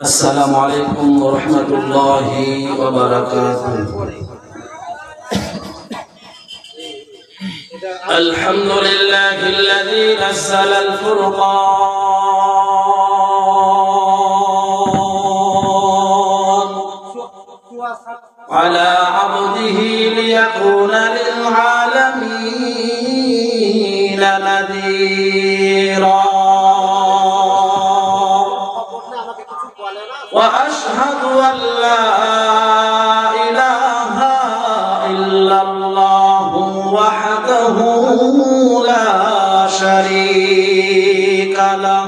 السلام عليكم ورحمة الله وبركاته. الحمد لله الذي نزل الفرقان على عبده ليكون للعالمين نذيرا، وأشهد أن لا إله إلا الله وحده لا شريك له،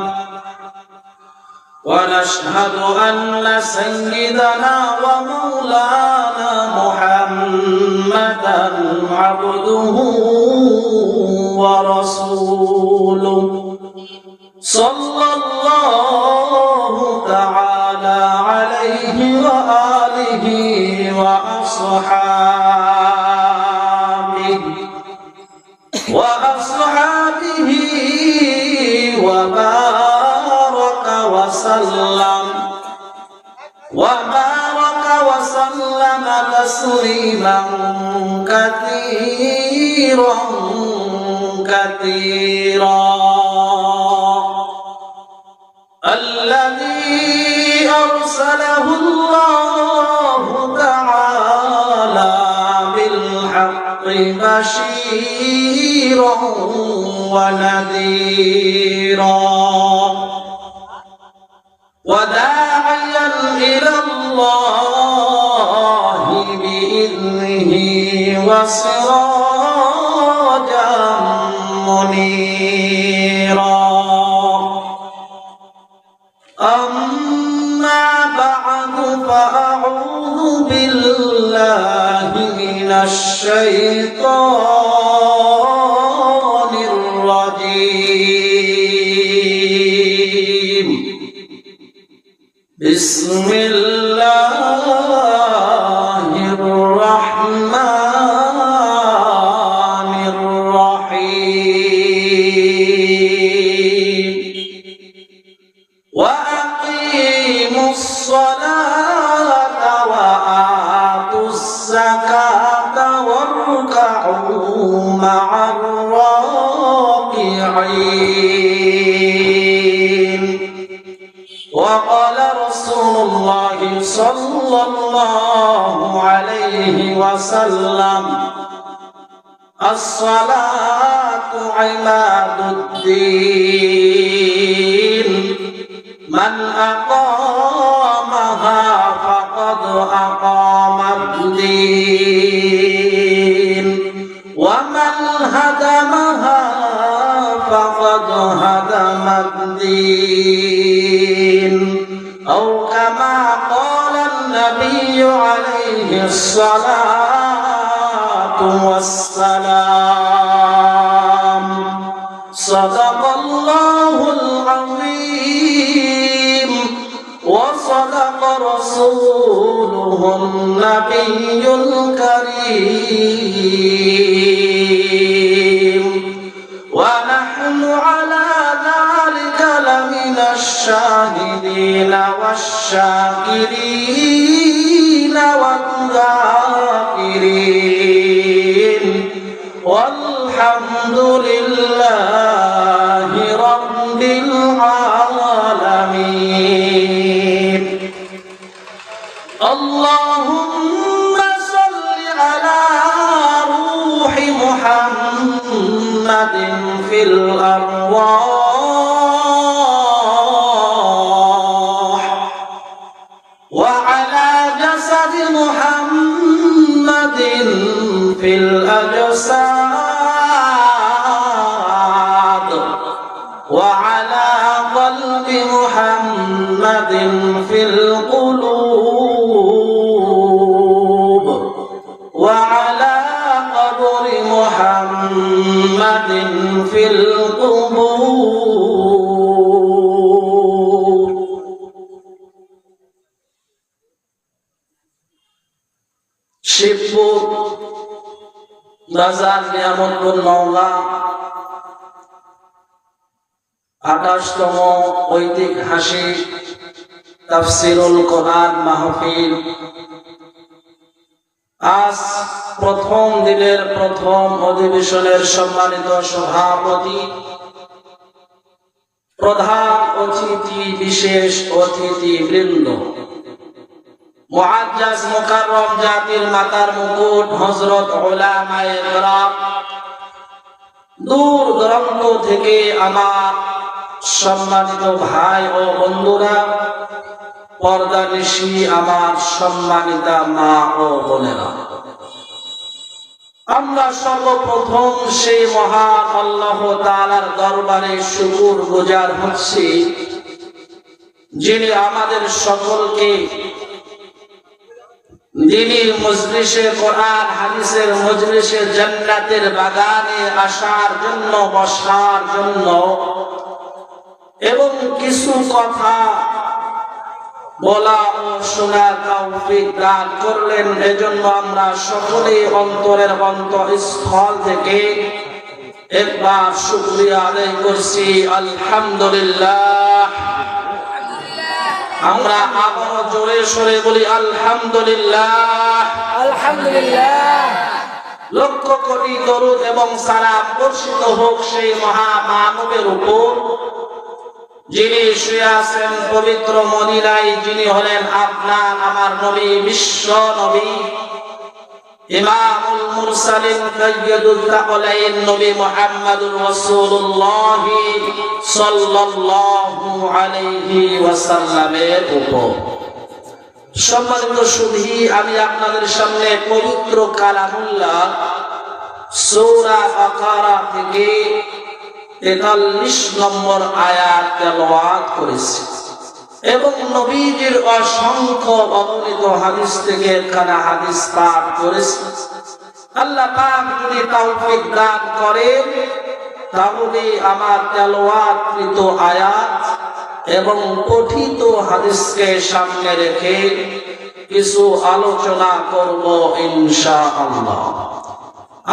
ونشهد أن سيدنا ومولانا محمدا عبده ورسوله صلى الله تعالى عليه وآله وأصحابه وبارك وسلم تسليما كثيرا الذي أرسله الله تعالى بالحق بشيرا ونذيرا، وداعيا إلى الله بإذنه وسراجا منيرا. أما بعد، فأعوذ بالله من الشيطان الرجيم. بسم الله الرحمن الرحيم. وأقيموا الصلاة وآتوا الزكاة واركعوا مع الراكعين. وقال رسول الله صلى الله عليه وسلم: الصلاة عماد الدين، من أقامها فقد أقام الدين، ومن هدمها فقد هدم الدين، أو كما قال النبي عليه الصلاة والسلام. صدق الله العظيم، وصدق رسوله النبي الكريم، ونحن على ذلك لمن الشاهدين والشاكرين والذاكرين، والحمد لله رب العالمين. اللهم صل على روح محمد في الأرواح، وعلى جسد محمد في الأجساد، وعلى قلب محمد في القلوب، وعلى قبر محمد في القبور. শিবপুর বাজার নিয়ামতপুর নওগাঁ 28তম ঐতিহাসিক তাফসীরুল কোরআন মাহফিল। আজ প্রথম দিনের প্রথম অধিবেশনের সম্মানিত সভাপতি, প্রধান অতিথি, বিশেষ অতিথিবৃন্দ, মুআজ্জাজ মুকাররম জাতির মাতার মুকুট হযরত উলামায়ে কেরাম, দূর দূরান্ত থেকে আমার সম্মানিত ভাই ও বন্ধুরা, পর্দানিশী আমার সম্মানিতা মা ও বোনেরা, আমরা সর্বপ্রথম সেই মহান আল্লাহ তাআলার দরবারে শুকর গুজার হচ্ছি, যিনি আমাদের সকলকে দ্বীনি মজলিসে কোরআন হাদিসের মজলিসে জান্নাতের বাগানে আসার জন্য, বসার জন্য এবং কিছু কথা বলা ও শোনার তৌফিক দান করলেন। এজন্য আমরা সকলেই অন্তরের অন্তঃস্থল থেকে একবার শুকরিয়া আদায় করছি, আলহামদুলিল্লাহ। আমরা আবার জোরে সরে বলি আলহামদুলিল্লাহ, আলহামদুলিল্লাহ। লক্ষ কোটি দরুদ এবং সালাম বর্ষিত হোক সেই মহামানবের উপর, যিনি শুয়ে আছেন পবিত্র মদিনায়, যিনি হলেন আপনার আমার নবী, বিশ্ব নবী, ইমামুল মুরসালিন, সাইয়্যিদুল সাকলাইন, নবী মুহাম্মদুর রাসূলুল্লাহ সাল্লাল্লাহু আলাইহি ওয়াসাল্লামের উপর। সম্মানিত সুধী, আমি আপনাদের সামনে পবিত্র কালামুল্লাহ সূরা বাকারা থেকে 43 নম্বর আয়াত তেলাওয়াত করেছি এবং নবীজির অসংখ্য অগণিত হাদিস থেকে একখানা হাদিস পাঠ করেছি। আল্লাহ পাক যদি তৌফিক দান করেন, তাহলে আমার তেলাওয়াতকৃত আয়াত এবং পঠিত হাদিসকে সামনে রেখে কিছু আলোচনা করব ইনশাআল্লাহ।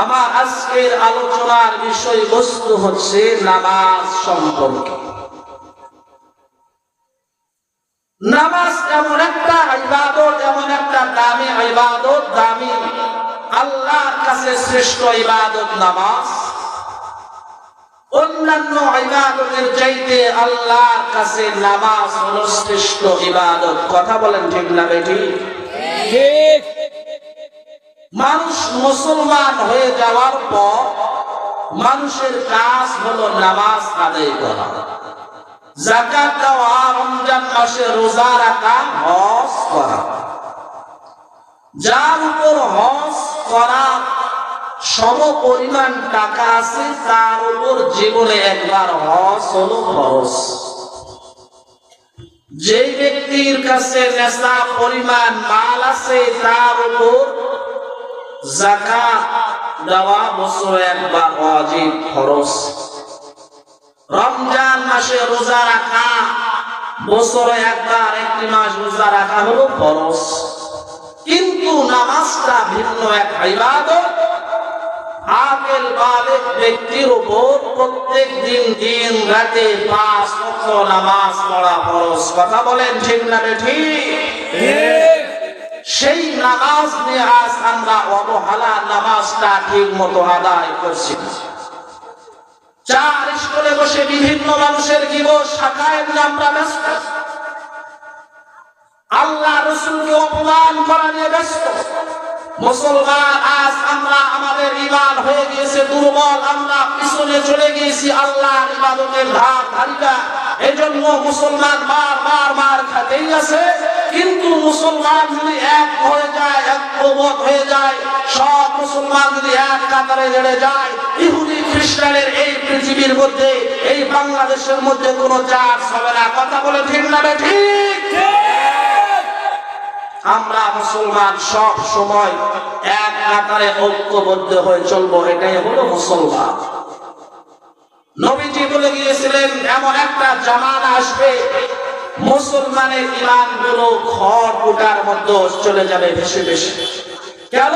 আমার আজকের আলোচনার বিষয়বস্তু হচ্ছে নামাজ সম্পর্কে। নামাজ এমন একটা ইবাদত, এমন একটা দামি ইবাদত, দামি আল্লাহর কাছে শ্রেষ্ঠ ইবাদত নামাজ। অন্যান্য ইবাদতের চাইতে আল্লাহর কাছে নামাজ হলো শ্রেষ্ঠ ইবাদত। কথা বলেন ঠিক না বেঠিক? ঠিক। মানুষ মুসলমান হয়ে যাওয়ার পর মানুষের কাজ হলো নামাজ আদায় করা, যাকাত দেওয়া, রমজান মাসে রোজা রাখা, হজ করা। যার উপর হজ করা সম পরিমাণ টাকা আছে, তার উপর জীবনে একবার হজ হলো ফরজ। যে ব্যক্তির কাছে নেশাব পরিমাণ মাল আছে, তার উপর যাকাত দেওয়া বছরে একবার ওয়াজিব, ফরজ। রমজান মাসে রোজা রাখা বছরে একবার, একটি মাস রোজা রাখা হলো ফরজ। কিন্তু নামাজটা ভিন্ন এক ইবাদত। আকিল বালিগ ব্যক্তির উপর প্রত্যেক দিন দিন রাতে 5 ওয়াক্ত নামাজ পড়া ফরজ। কথা বলেন ঠিক না ঠিক? সেই নামাজ নিয়ে আজ আমরা অবহেলা, নামাজটা ঠিক মতো আদায় করছি না। চার স্কুলে বসে বিভিন্ন মানুষের গীবত শাখায়েত নিয়ে আমরা ব্যস্ত, আল্লাহ রাসূলকে অপমান করা নিয়ে ব্যস্ত। মুসলমান আজ আমরা, আমাদের ঈমান হয়ে গিয়েছে দুর্বল, আমরা পিছনে চলে গিয়েছি আল্লাহর ইবাদতের ধারিটা। এজন্য মুসলমান মার খাতেই আছে। কিন্তু মুসলমান যদি এক হয়ে যায়, ঐক্যবদ্ধ হয়ে যায়, সব মুসলমান যদি এক কাতারে জেড়ে যায়, ইহুদি খ্রিস্টানের এই পৃথিবীর মধ্যে, এই বাংলাদেশের মধ্যে কোনো চার্জ হবে না। কথা বলে ঠিক না ঠিক? আমরা মুসলমান সব সময় এক কাতারে ঐক্যবদ্ধ হয়ে চলবো, এটাই হলো মুসলমান। নবীজি বলে গিয়েছিলেন, এমন একটা জামানা আসবে মুসলমানের ঈমান গুলো খড় কুটার মধ্যে চলে যাবে ভেসে ভেসে। কেন?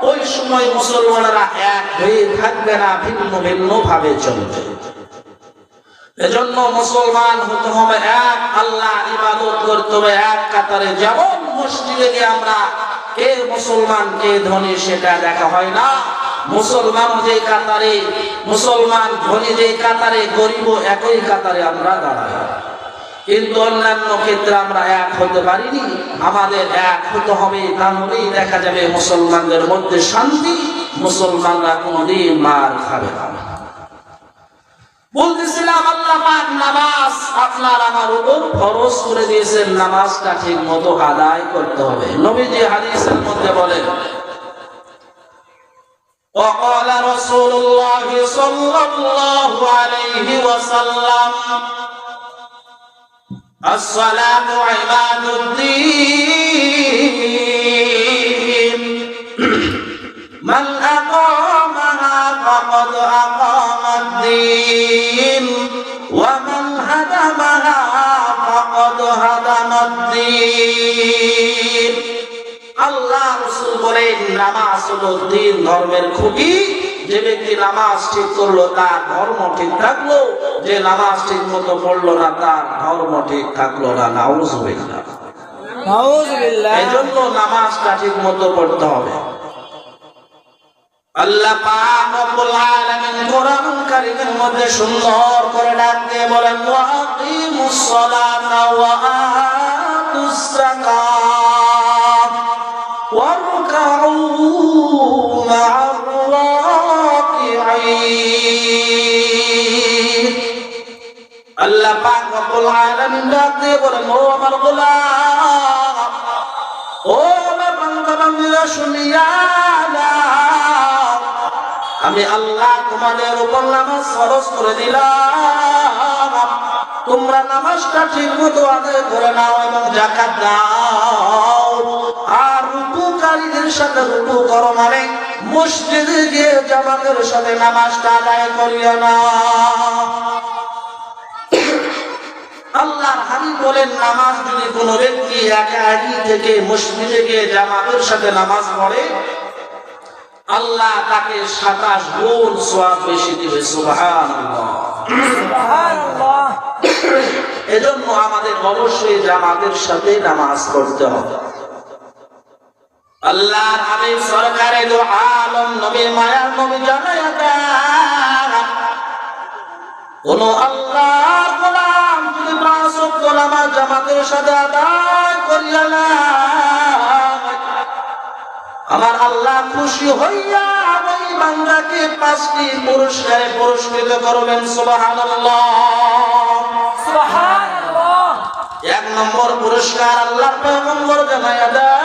ওই সময় মুসলমানরা এক হয়ে থাকবে না, ভিন্ন ভিন্ন ভাবে চলবে। এজন্য মুসলমান হতে হবে এক আল্লাহ ইবাদত করতে হবে এক কাতারে। যেমন মসজিদে গিয়ে আমরা কে মুসলমান কে ধনী সেটা দেখা হয় না, মুসলমান যে কাতারে, মুসলমান ধনী যে কাতারে, গরিব একই কাতারে আমরা দাঁড়াই। কিন্তু অন্যান্য ক্ষেত্রে আমরা এক হতে পারিনি। আমাদের এক হতে হবে, তাহলেই দেখা যাবে মুসলমানদের মধ্যে শান্তি, মুসলমানরা কোনদিন মার খাবে না। বলতেছিলাম আল্লাহ পাক নামাজ আপনার আমার উপর ফরজ করে দিয়েছেন, নামাজটা ঠিক মতো আদায় করতে হবে। নবীজি হাদিসের মধ্যে বলেন, وقال رسول الله صلى الله عليه وسلم الصلاة عماد الدين من أقامها فقد أقام الدين ومن هدمها فقد هدم الدين। আল্লাহ রাসূল বলেন নামাজ হলো দ্বীন, ধর্মের খুঁটি। যে ব্যক্তি নামাজ ঠিক করলো তার ধর্ম ঠিক থাকলো, যে নামাজ ঠিক মতো পড়লো না তার ধর্ম ঠিক থাকলো না। নাউযুবিল্লাহ, নাউযুবিল্লাহ। এজন্য নামাজটা ঠিক মতো পড়তে হবে। আল্লাহ পাক রব্বুল আলামিন কোরআন কারীমের মধ্যে সুন্দর করে ডাক দিয়ে বলেন, ওয়াকিমুস সালাতা ওয়া আতুস যাকাত ওয়ারকাউ মা'আর রাকিঈন। আল্লাহ পাক রব্বুল আলামিন ডাক দিয়ে বলেন, ও আমার গোলাম, ও আমার বান্দা বান্দীরা শুনিয়া নাও, আমি আল্লাহ তোমাদের উপর নামাজ ফরজ করে দিলাম। তোমরা নামাজটা ঠিক মতো আদায় করে নাও এবং যাকাত দাও। আর রুকুকারীদের সাথে রুকু করো, মানে মসজিদে গিয়ে জামাতের সাথে নামাজটা আদায় করিও না। আল্লাহর হাবিব বলেন, নামাজ যদি কোনো ব্যক্তি একাকী থেকে মসজিদে গিয়ে জামাতের সাথে নামাজ পড়ে, আল্লাহ তাকে 27 গুণ সওয়াব বেশি দিবে। সুবহানাল্লাহ, সুবহানাল্লাহ। এজন্য আমাদের অবশ্যই জামাতের সাথে নামাজ পড়তে হবে। আল্লাহর হাবিব সরকারে দো আলম নবী মায়ার নবী জানায়া দেন, কোন আল্লাহর গোলাম যদি 5 ওয়াক্ত নামাজ জামাতের সাথে আদায় করিয়া নেয়, আমার আল্লাহ খুশি হইয়া ওই বান্দাকে 5টি পুরস্কারে পুরস্কৃত করবেন। সুবহানাল্লাহ, সুবহানাল্লাহ। 1 নম্বর পুরস্কার আল্লাহর পয়গম্বর জানায়া দেন,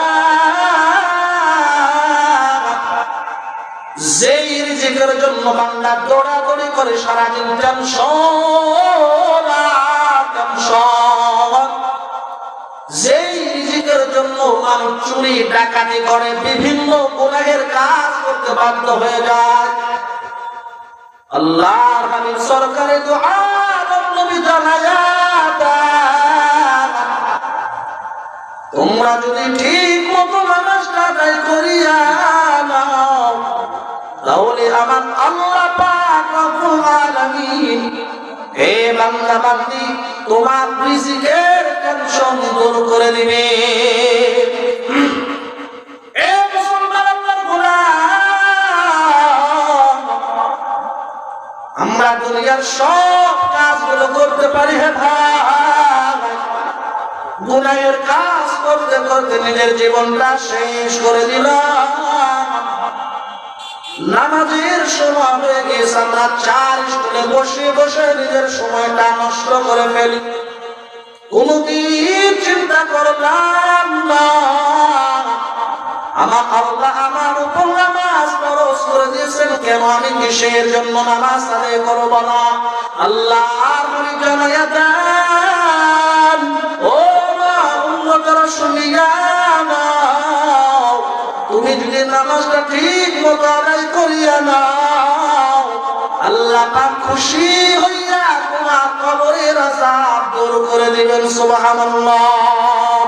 যেই রিজিকের জন্য বান্দা দৌড়াদৌড়ি করে সারাদিন টেনশন, যেই রিজিকের জন্য মানুষ চুরি ডাকাতি করে বিভিন্ন গুনাহের কাজ করতে বাধ্য হয়ে যায়, আল্লাহর হাবিব সরকারে দো আলম নবী জানায়া দেন, তোমরা যদি ঠিক মতো নামাজটা আদায় করিয়া নাও, তাহলে আমার আল্লাহ পাক রব্বুল আলামিন হে বান্দা বান্দি তোমার রিজিকের টেনশন দূর করে দিবে। এ মুসলমান আল্লাহর গোলাম, আমরা দুনিয়ার সব কাজগুলো করতে পারি, হে ভাই, গুনাহের কাজ করতে করতে নিজের জীবনটা শেষ করে দিলাম। নামাজের সময় হয়ে গেছে, আমরা 4 স্টুলে বসে বসে নিজের সময়টা নষ্ট করে ফেলি। কোনদিন চিন্তা করলাম না আমার আল্লাহ আমার উপর নামাজ ফরজ করে দিয়েছেন, কেন আমি কিসের জন্য নামাজ আদায় করব না? আল্লাহর নবী জানায়া দেন, ও উম্মতরা শুনিয়া নাও, তুমি যদি নামাজটা ঠিক মতো আদায় করিয়া নাও, আল্লাহ পাক খুশি হইয়া তোমার কবরের আযাব দূর করে দিবেন। সুবহানাল্লাহ,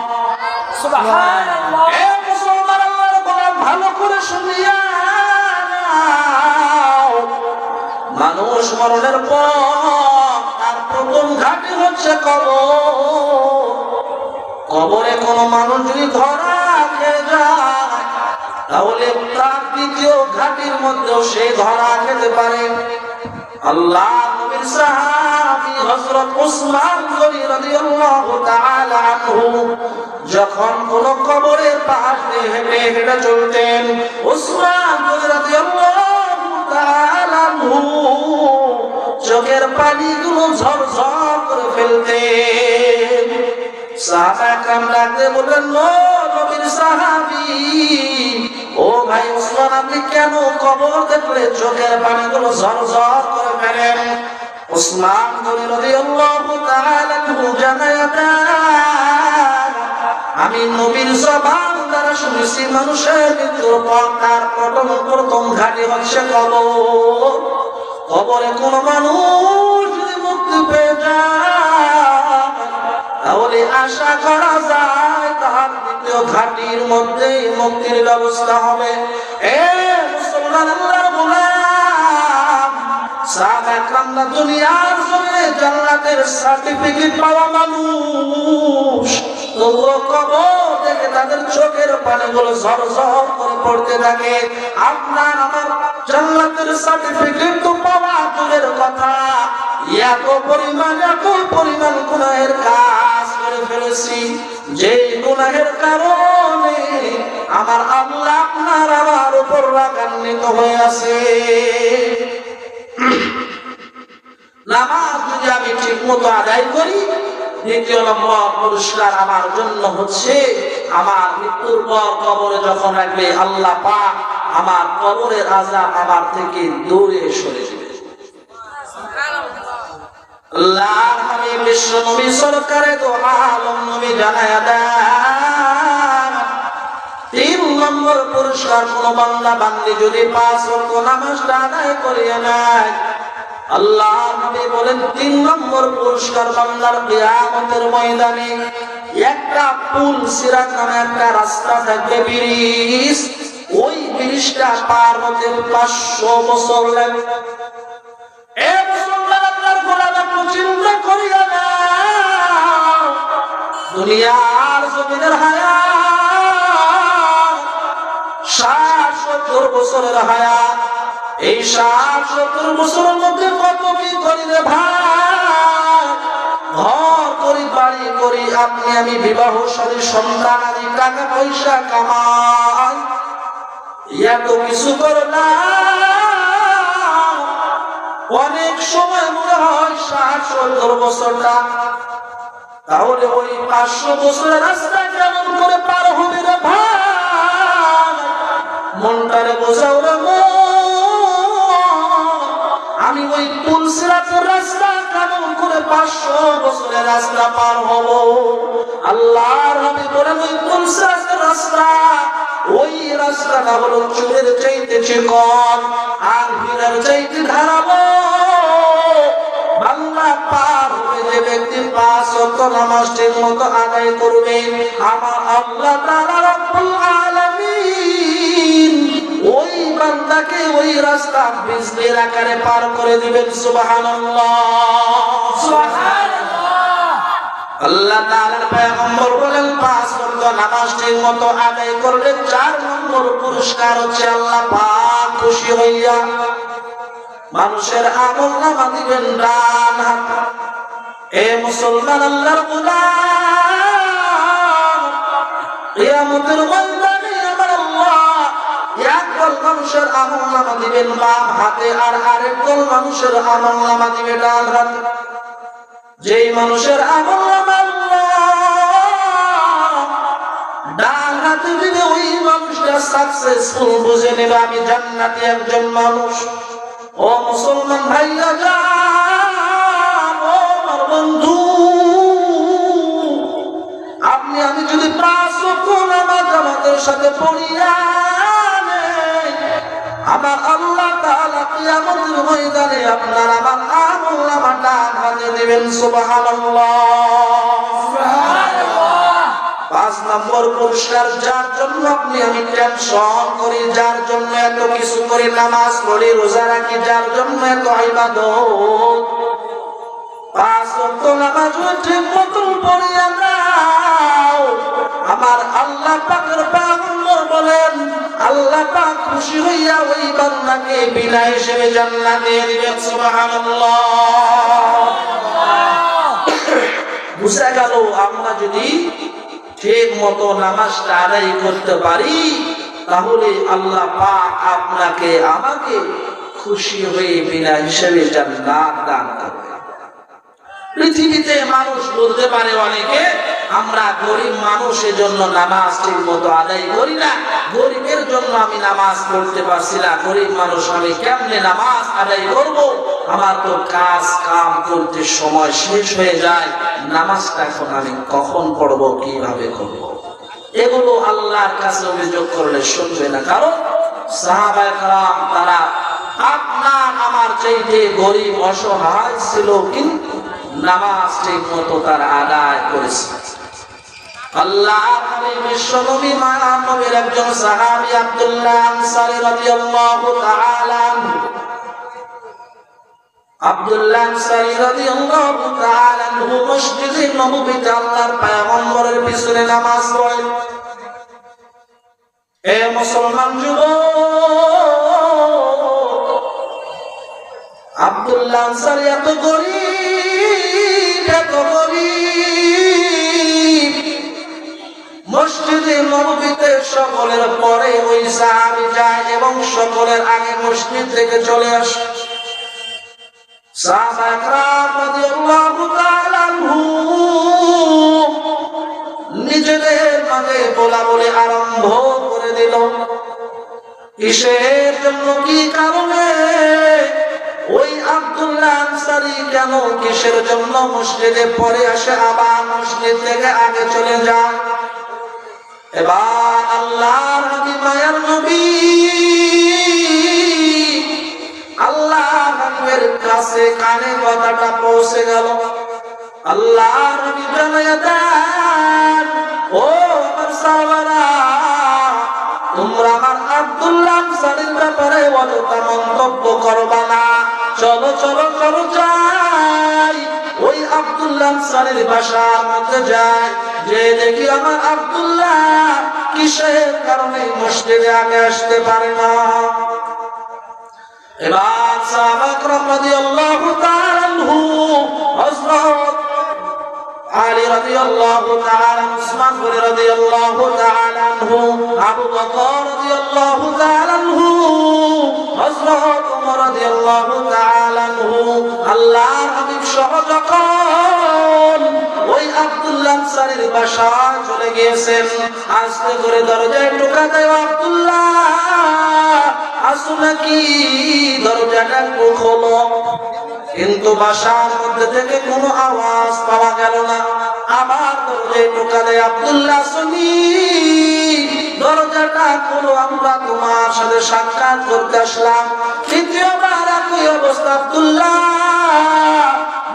সুবহানাল্লাহ। এ মুসলমান আল্লাহর গোলাম, ভালো করে শুনিয়া নাও, মানুষ মরণের পর তার প্রথম ঘাঁটি হচ্ছে কবর। কবরে কোনো মানুষ যদি ধরা খেয়ে যায় তাহলে তার দ্বিতীয় ঘাটির মধ্যেও সে ধরা খেতে পারে। আল্লাহ নবীর সাহাবী হযরত উসমান গনি রাদিয়াল্লাহু তাআলা আনহু যখন কোন কবরের পাশ দিয়ে হেঁটে হেঁটে চলতেন, উসমান গনি রাদিয়াল্লাহু তাআলা আনহু চোখের পানিগুলো ঝরঝর করে ফেলতেন। সাহাবায়ে কেরাম ডাকতে বললেন, নবীর সাহাবী, ও ভাই উসমান, আপনি কেন কবর দেখলে চোখের পানিগুলো ঝরঝর করে ফেলেন? উসমান গনি রাদিয়াল্লাহু তাআলা আনহু জানায়া দেন, আমি নবীর জবান দ্বারা শুনেছি মানুষের মৃত্যুর পর তার প্রথম ঘাটি হচ্ছে কবর। কবরে কোন মানুষ যদি মুক্তি পেয়ে যায় তাহলে আশা করা যায় তার দ্বিতীয় ঘাটির মধ্যেই মুক্তির ব্যবস্থা হবে। এ মুসলমান আল্লাহর গোলাম, সাহাবা কেরামরা দুনিয়ার জমিনে জান্নাতের সার্টিফিকেট পাওয়া মানুষ, তবুও কবর দেখে তাদের চোখের পানিগুলো ঝরঝর করে পড়তে থাকে। আপনার আমার জান্নাতের সার্টিফিকেট তো পাওয়া দূরের কথা, এত পরিমাণ গুনাহের কাজ করে ফেলেছি, যে গুনাহের কারণে আমার আল্লাহ আপনার আমার উপর রাগান্বিত হয়ে আছে। নামাজ যদি আমি ঠিক মতো আদায় করি, দ্বিতীয় নম্বর পুরস্কার আমার জন্য হচ্ছে আমার মৃত্যুর পর কবরে যখন রাখবে আল্লাহ পাক আমার কবরের আযাব আমার থেকে দূরে সরে যাবে। আল্লাহর হাবিব বিশ্ব নবী সরকারে দো আলম নবী জানায়া দেন, 3 নম্বর পুরস্কার কোন বান্দা বান্দি যদি 5 ওয়াক্ত নামাজটা আদায় করিয়া নেয়, আল্লাহর নবী বলেন 3 নম্বর পুরস্কার বান্দার কিয়ামতের ময়দানে একটা পুল সিরাত নামে একটা রাস্তা থাকবে, ব্রিজ, ওই ব্রিজটা পার হতে 500 বছর লাগবে। এ মুসলমান আল্লাহর গোলাম, একটু চিন্তা করিয়া নাও, দুনিয়ার জমিনের হায়াত 60-70 বছরের হায়াত, এই 60-70 বছরের মধ্যে কত কি করি রে ভাই, ঘর করি, বাড়ি করি, আপনি আমি বিবাহ শাদী, সন্তান আদি, টাকা পয়সা কামাই, এত কিছু করলাম, অনেক সময় মনে হয় 60-70 বছরটা, তাহলে ওই 500 বছরের রাস্তা কেমন করে পার হবে রে ভাই? মনটারে বোঝাও রে মন, আমি ওই পুল সিরাতের রাস্তা কেমন করে 500 বছরের রাস্তা পার হব? আল্লাহর হাবিব বলেন, ওই পুল সিরাতের রাস্তা, ওই রাস্তাটা হলো চুলের চাইতে চিকন আর হীরার চাইতে ধারালো। বাংলা পার হয়ে যে ব্যক্তি 5 ওয়াক্ত নামাজ ঠিক মতো আদায় করবে, আমার আল্লাহ তাআলা রব্বুল আলামিন ওই বান্দাকে ওই রাস্তা বিজলির আকারে পার করে দিবেন। সুবহানাল্লাহ, সুবহানাল্লাহ। আল্লাহ তাআলার পয়গম্বর বলেন 5 ওয়াক্ত নামাজ ঠিক মতো আদায় করলে 4 নম্বর পুরস্কার হচ্ছে আল্লাহ পাক খুশি হইয়া মানুষের আমলনামা দিবেন ডান হাত। এ মুসলমান আল্লাহর গোলাম, কিয়ামতের ময়দানে আমার আল্লাহ একদল মানুষের আমলনামা দিবেন বাম হাতে আর আরেকদল মানুষের আমলনামা দিবে ডান হাতে। যেই মানুষের আমলনামা ডান হাতে দিবে ওই মানুষটা সাকসেসফুল বুঝে নেবে আমি জান্নাতি একজন মানুষ। ও মুসলমান ভাইয়া যান, ও আমার বন্ধু, আপনি আমি যদি 5 ওয়াক্ত নামাজ আমাদের সাথে পড়িয়া নেই, আমার আল্লাহ তাআলা কিয়ামতের ময়দানে আপনার আমার আমলনামা ডান হাতে দিবেন। সুবহানাল্লাহ, সুবহানাল্লাহ। 5 নম্বর পুরস্কার, যার জন্য আপনি আমি টেনশন করি, যার জন্য এত কিছু করি, নামাজ পড়ি, রোজা রাখি, যার জন্য এত ইবাদত, 5 ওয়াক্ত নামাজ ঠিক মতো পড়িয়া নাও, আর আল্লাহ পাকের পয়গম্বর বলেন আল্লাহ পাক খুশি হইয়া ওই বান্দাকে বিনা হিসেবে জান্নাতে দিবেন। সুবহানাল্লাহ। বুঝা গেল আমরা যদি ঠিক মতো নামাজটা আদায় করতে পারি তাহলে আল্লাহ পাক আপনাকে আমাকে খুশি হয়ে বিনা হিসেবে জান্নাত দান করবে। পৃথিবীতে মানুষ বলতে পারে অনেকে আমরা গরিব মানুষের জন্য নামাজ ঠিক মতো আদায় করি না, গরিবের জন্য আমি নামাজ পড়তে পারছি না, গরিব মানুষ আমি কেমনে নামাজ আদায় করব, আমার তো কাজ কাম করতে সময় শেষ হয়ে যায়, নামাজটা এখন আমি কখন পড়বো, কিভাবে করব। এগুলো আল্লাহর কাছে অভিযোগ করলে শুনবে না, কারণ সাহাবায়ে কেরাম তারা আপনার আমার চাইতে গরিব অসহায় ছিল, কিন্তু নামাজ ঠিক মতো তারা আদায় করেছে। আল্লাহর নবী বিশ্বনবী মায়ার নবীর একজন সাহাবী আব্দুল্লাহ আনসারী রাদিয়াল্লাহু তাআলা আনহু, আব্দুল্লাহ আনসারী রাদিয়াল্লাহু তাআলা আনহু মসজিদে নববীতে আল্লাহর পয়গম্বরের পিছনে নামাজ পড়েন। এ মুসলমান যুবক, আব্দুল্লাহ আনসারী এত গরিব, এত গরিব, মসজিদে নববীতে সকলের পরে ওই সাহাবী যায় এবং সকলের আগে মসজিদ থেকে চলে আসে। সাহাবায়ে কেরাম রাদিয়াল্লাহু তাআলা আনহুম নিজেদের মাঝে বলাবলি আরম্ভ করে দিল। কিসের জন্য, কি কারণে ওই আব্দুল্লাহ আনসারী কেন কিসের জন্য মসজিদে পরে আসে আবার মসজিদ থেকে আগে চলে যায়। এবার আল্লাহর নবী মায়ার নবী আল্লাহর নবীর কাছে কানে কথাটা পৌঁছে গেল। আল্লাহর নবী জানায়া দেন, ও আমার সাহাবারা, তোমরা আমার আব্দুল্লাহ আনসারীর ব্যাপারে অযথা মন্তব্য করবা না, চলো চলো চলো যাই ওই আব্দুল্লাহ আনসারীর বাসার মধ্যে যাই, যে দেখি আমার আব্দুল্লাহ কিসের কারণে মসজিদে আগে আসতে পারে না। এবার সাহাবায়ে কেরাম রাদিয়াল্লাহু তাআলা আনহু, হযরত আলী রাদিয়াল্লাহু তাআলা, উসমান গনি রাদিয়াল্লাহু তাআলা আনহু, আবু বকর রাদিয়াল্লাহু তাআলা আনহু, হযরত ওমর রাদিয়াল্লাহু তাআলা আনহু, আল্লাহর হাবিব সহ যখন ওই আব্দুল্লাহ আনসারীর বাসায় চলে গিয়েছেন, আস্তে করে দরজায় টোকা দেয়, আব্দুল্লাহ আসো নাকি, দরজাটা খোলো। কিন্তু বাসার মধ্যে থেকে কোনো আওয়াজ পাওয়া গেল না। আবার দরজায় টোকা দেয়, আব্দুল্লাহ আসনি, দরজাটা খোলো, আমরা তোমার সাথে সাক্ষাৎ করতে আসলাম। তৃতীয়বার একই অবস্থা, আব্দুল্লাহ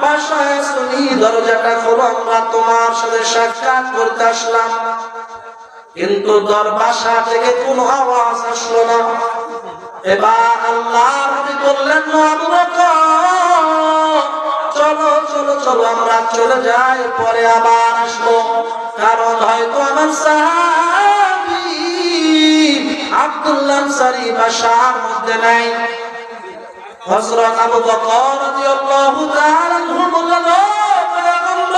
বাসায় আসনি, দরজাটা খোলো, আমরা তোমার সাথে সাক্ষাৎ করতে আসলাম। কিন্তু বাসা থেকে কোনো আওয়াজ আসলো না। এবার আল্লাহর নবী বললেন, আবু বকর চলো চলো চলো আমরা চলে যাই, পরে আবার আসবো, কারণ হয়তো আমার সাহাবী আব্দুল্লাহ আনসারী বাসার মধ্যে নাই। হযরত আবু বকর রাদিয়াল্লাহু তাআলা আনহু বললেন, ও পয়গম্বর,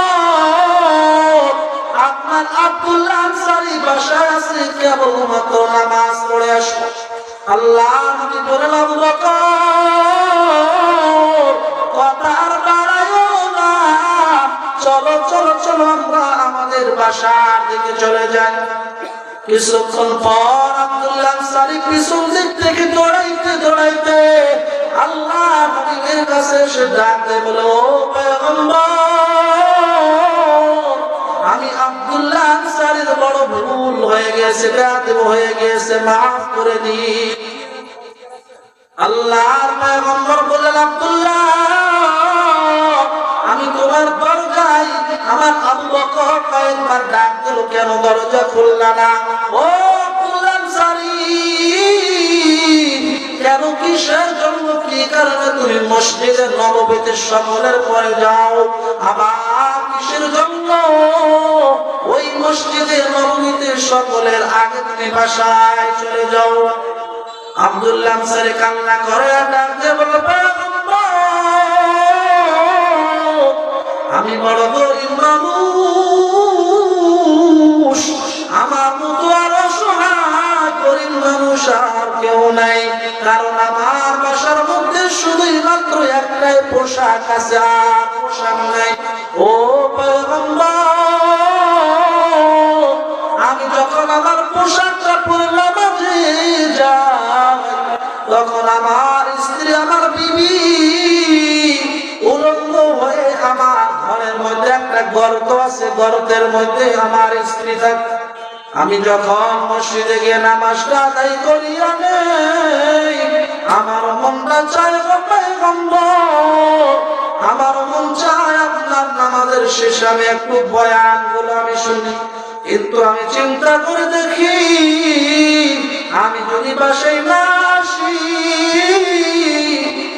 আপনার আব্দুল্লাহ আনসারী বাসায় আছে, কেবলমাত্র নামাজ পড়ে আসো। আল্লাহর নবী বলেন, আবু বকর কথা আর বাড়ায়ো না, চলো চলো চলো আমরা আমাদের বাসার দিকে চলে যাই। কিছুক্ষণ পর আব্দুল্লাহ আনসারী পিছন দিক থেকে দৌড়াইতে দৌড়াইতে আল্লাহর নবীর কাছে এসে ডাক দিয়ে বলে, ও পয়গম্বর, আমি আব্দুল্লাহ আনসারীর বড় ভুল হয়ে গেছে, বেয়াদব হয়ে গেছে, মাফ করে দিন। আল্লাহর পয়গম্বর বললেন, আব্দুল্লাহ আমি তোমার দরজায় আমার আবু বকর কয়েকবার ডাক দিল, কেন দরজা খুললা না? ও আব্দুল্লাহ আনসারী, কেন কিসের জন্য, কি কারণে তুমি মসজিদে নববীতে সকলের পরে যাও, আবার কিসের জন্য ওই মসজিদে নববীতে সকলের আগে তুমি বাসায় চলে যাও। আব্দুল্লাহ আনসারী কান্না করে ডাক দিয়ে বলল, আমি বড় গরিব মানুষ, আমার মতো আর অসহায় গরিব মানুষ আর কেউ নাই, কারণ আমার বাসার মধ্যে শুধুই মাত্র একটাই পোশাক আছে, আর পোশাক নাই। ও পয়গম্বর, আমি যখন আমার পোশাকটা পরে নামাজে যাই, তখন আমার স্ত্রী, আমার বিবি উলঙ্গ হয়ে আমার ঘরের মধ্যে একটা গর্ত আছে, গর্তের মধ্যে আমার স্ত্রী থাকে। আমি যখন মসজিদে গিয়ে নামাজটা আদায় করি নেই, আমার মনটা চায় পয়গম্বর, আমার মন চায় আপনার নামাজের শেষে আমি একটু বয়ানগুলো আমি শুনি। কিন্তু আমি চিন্তা করে দেখি, আমি যদি বাসায় না আসি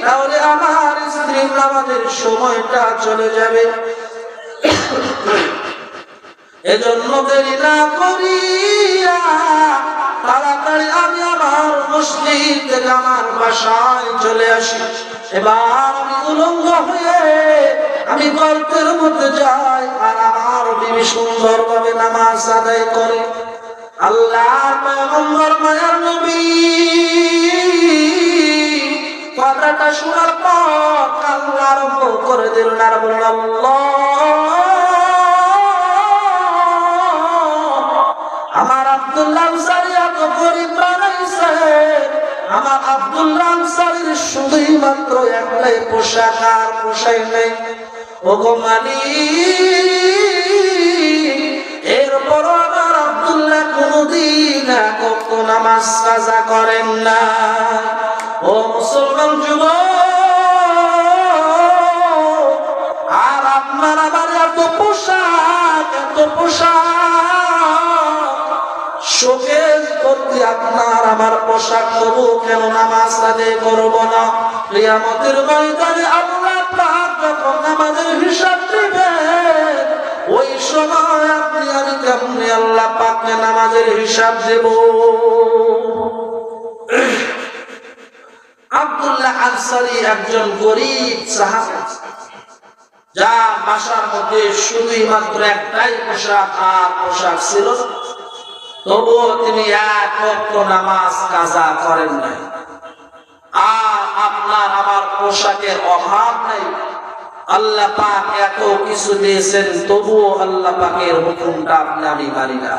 তাহলে আমার স্ত্রীর নামাজের সময়টা চলে যাবে। এজন্য দেরি না করিয়া তাড়াতাড়ি আমি আমার মসজিদ থেকে আমার বাসায় চলে আসি। এবার আমি উলঙ্গ হয়ে আমি গর্তের মধ্যে যাই, আর আমার বিবি সুন্দরভাবে নামাজ আদায় করে। আল্লাহর পয়গম্বর মায়ার নবী কথাটা শোনার পর কান্না আরম্ভ করে দিলেন, আর বললেন, আল্লাহ, আমার আব্দুল্লাহ আনসারী এত গরিব বানাইছে, আমার আব্দুল্লাহ আনসারীর শুধুই মাত্র একটাই পোশাক, আর পোশাক নেই। ও গো মালিক, এরপরও আমার আব্দুল্লাহ কোনদিন কখনো নামাজ কাজা করেন না। ও মুসলমান যুবক, আর আপনার আমার এত পোশাক, এত পোশাক, শোকেস করতে আপনার আমার পোশাক, তবু কেন নামাজ আদায় করব না? কিয়ামতের ময়দানে আল্লাহ পাক যখন নামাজের হিসাব দিবেন, ওই সময় আপনি আমি কেমনে আল্লাহ পাককে নামাজের হিসাব দেব? আব্দুল্লাহ আনসারী একজন গরিব সাহাবী, যার বাসার মধ্যে শুধুই মাত্র একটাই পোশাক, আর পোশাক ছিল, তবুও তিনি এক ওয়াক্ত নামাজ কাজা করেন নাই। আর আপনার আমার পোশাকের অভাব নাই, আল্লাহ পাক এত কিছু দিয়েছেন, তবুও আল্লাহ পাকের হুকুমটা আপনি আমি মানি না।